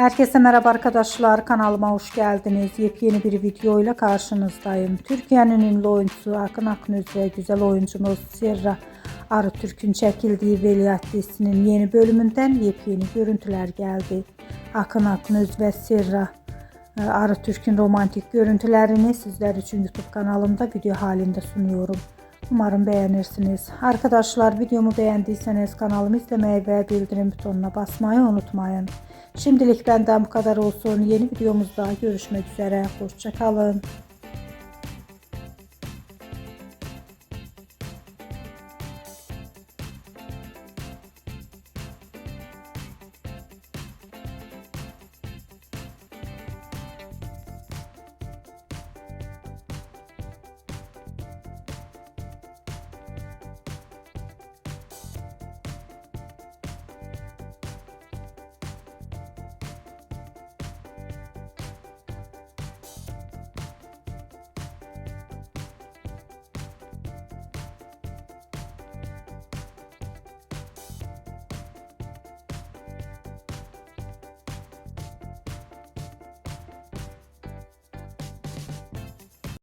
Herkese merhaba arkadaşlar, kanalıma hoş geldiniz. Yepyeni bir video ile karşınızdayım. Türkiye'nin ünlü oyuncusu Akın Aknöz ve güzel oyuncumuz Serra Arıtürk'ün çekildiği Veliaht dizisinin yeni bölümünden yepyeni görüntüler geldi. Akın Aknöz ve Serra Arıtürk'ün romantik görüntülerini sizler için YouTube kanalımda video halinde sunuyorum. Umarım beğenirsiniz. Arkadaşlar, videomu beğendiyseniz kanalımı izlemeyi ve bildirim butonuna basmayı unutmayın. Şimdilik benden bu kadar olsun. Yeni videomuzda görüşmek üzere. Hoşça kalın.